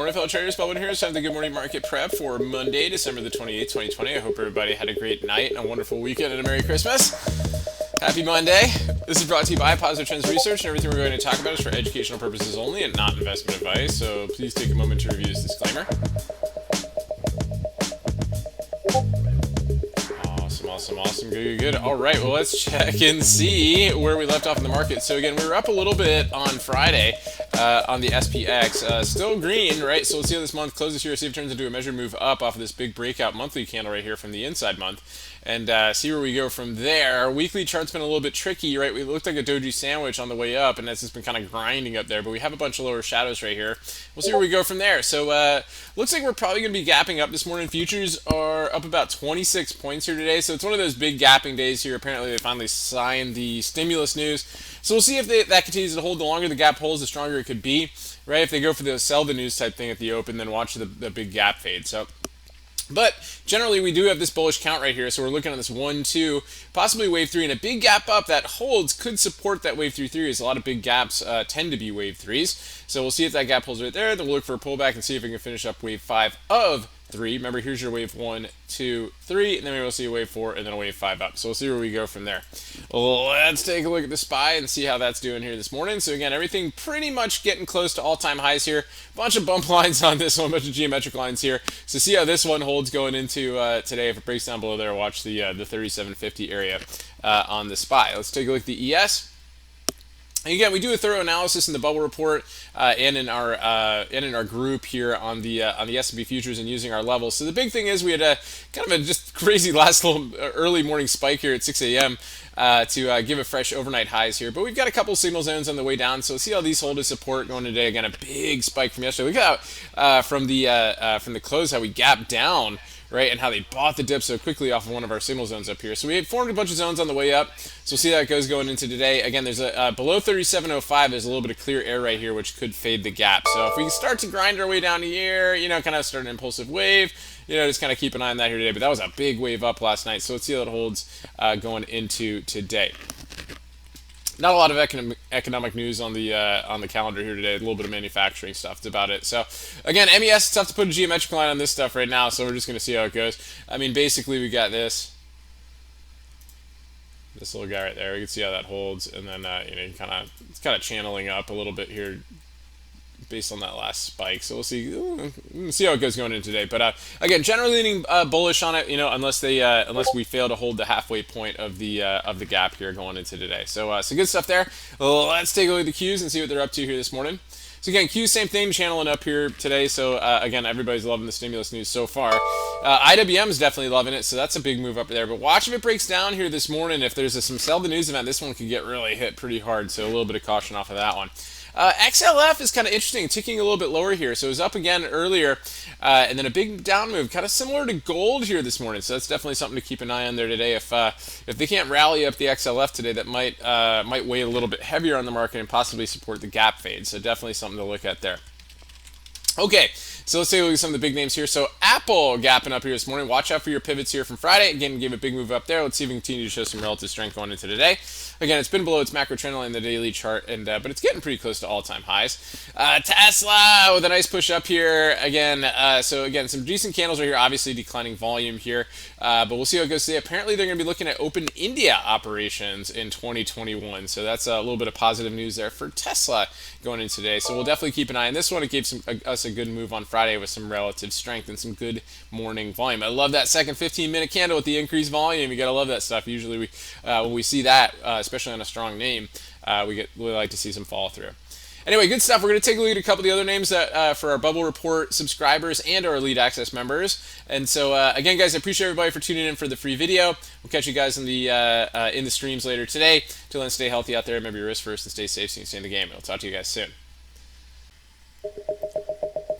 morning, fellow traders. Baldwin here. It's time for the Good Morning Market Prep for Monday, December the 28th, 2020. I hope everybody had a great night and a wonderful weekend and a Merry Christmas. Happy Monday. This is brought to you by Positive Trends Research, and everything we're going to talk about is for educational purposes only and not investment advice, so please take a moment to review this disclaimer. Awesome. Good. All right, well, let's check and see where we left off in the market. So again, we were up a little bit on Friday on the SPX. Still green, right? So let's see how this month closes here, see if it turns into a measured move up off of this big breakout monthly candle right here from the inside month, and see where we go from there. Our weekly chart's been a little bit tricky, right? We looked like a doji sandwich on the way up, and it's just been kind of grinding up there, but we have a bunch of lower shadows right here. We'll see where we go from there. So looks like we're probably going to be gapping up this morning. Futures are up about 26 points here today, so it's one of those big gapping days here. Apparently they finally signed the stimulus news, so we'll see if that continues to hold. The longer the gap holds, the stronger it could be, right? If they go for the sell the news type thing at the open, then watch the big gap fade. But generally, we do have this bullish count right here, so we're looking at this 1, 2, possibly wave 3, and a big gap up that holds could support that wave 3 theory, as a lot of big gaps tend to be wave 3s. So we'll see if that gap holds right there, then we'll look for a pullback and see if we can finish up wave 5 of 3. Remember, here's your wave 1, 2, 3, and then we'll see a wave 4 and then a wave 5 up. So we'll see where we go from there. Let's take a look at the SPY and see how that's doing here this morning. So again, everything pretty much getting close to all-time highs here. Bunch of bump lines on this one, bunch of geometric lines here. So see how this one holds going into today. If it breaks down below there, watch the 3750 area on the SPY. Let's take a look at the ES. And again, we do a thorough analysis in the bubble report and in our group here on the S&P futures and using our levels. So the big thing is we had a kind of a just crazy last little early morning spike here at 6 a.m. To give a fresh overnight highs here, but we've got a couple signal zones on the way down. So see how these hold as support going today. Again, a big spike from yesterday. Look out from the close how we gapped down, right, and how they bought the dip so quickly off of one of our signal zones up here. So we had formed a bunch of zones on the way up. So we'll see how it goes going into today. Again, there's a below 37.05. There's a little bit of clear air right here, which could fade the gap. So if we start to grind our way down here, kind of start an impulsive wave, just kind of keep an eye on that here today. But that was a big wave up last night. So let's see how it holds going into today. Not a lot of economic news on the calendar here today. A little bit of manufacturing stuff. That's about it. So again, MES, it's tough to put a geometric line on this stuff right now. So we're just going to see how it goes. I mean, basically we got this little guy right there. We can see how that holds, and then it's kind of channeling up a little bit here based on that last spike. So we'll see how it goes going into today. But again, generally leaning bullish on it, unless we fail to hold the halfway point of the gap here going into today. So good stuff there. Let's take a look at the Qs and see what they're up to here this morning. So again, Q, same thing, channeling up here today. So again, everybody's loving the stimulus news so far. IWM is definitely loving it, so that's a big move up there. But watch if it breaks down here this morning. If there's some sell the news event, this one could get really hit pretty hard. So a little bit of caution off of that one. XLF is kind of interesting, ticking a little bit lower here. So it was up again earlier, and then a big down move, kind of similar to gold here this morning. So that's definitely something to keep an eye on there today. If they can't rally up the XLF today, that might weigh a little bit heavier on the market and possibly support the gap fade. So definitely something to look at there. Okay, so let's take a look at some of the big names here. So Apple gapping up here this morning. Watch out for your pivots here from Friday. Again, gave a big move up there. Let's see if we can continue to show some relative strength going into today. Again, it's been below its macro trend line in the daily chart, but it's getting pretty close to all-time highs. Tesla with a nice push up here. Again, so again, some decent candles right here. Obviously declining volume here, but we'll see how it goes today. Apparently, they're going to be looking at open India operations in 2021. So that's a little bit of positive news there for Tesla going into today. So we'll definitely keep an eye on this one. It gave us a good move on Friday with some relative strength and some good morning volume. I love that second 15-minute candle with the increased volume. You gotta love that stuff. Usually, when we see that, especially on a strong name, we really like to see some follow through. Anyway, good stuff. We're going to take a look at a couple of the other names that for our Bubble Report subscribers and our Elite Access members. And so, again, guys, I appreciate everybody for tuning in for the free video. We'll catch you guys in the streams later today. Till then, stay healthy out there. Remember your risk first and stay safe so you can stay in the game. I'll talk to you guys soon.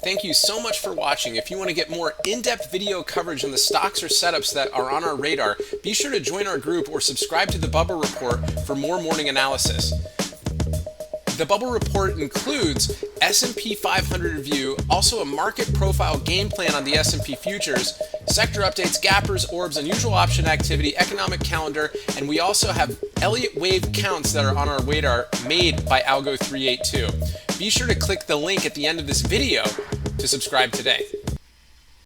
Thank you so much for watching. If you want to get more in-depth video coverage on the stocks or setups that are on our radar, be sure to join our group or subscribe to the Bubble Report for more morning analysis. The Bubble Report includes S&P 500 review, also a market profile game plan on the S&P futures, sector updates, gappers, orbs, unusual option activity, economic calendar, and we also have Elliott wave counts that are on our radar made by Algo 382. Be sure to click the link at the end of this video to to subscribe today.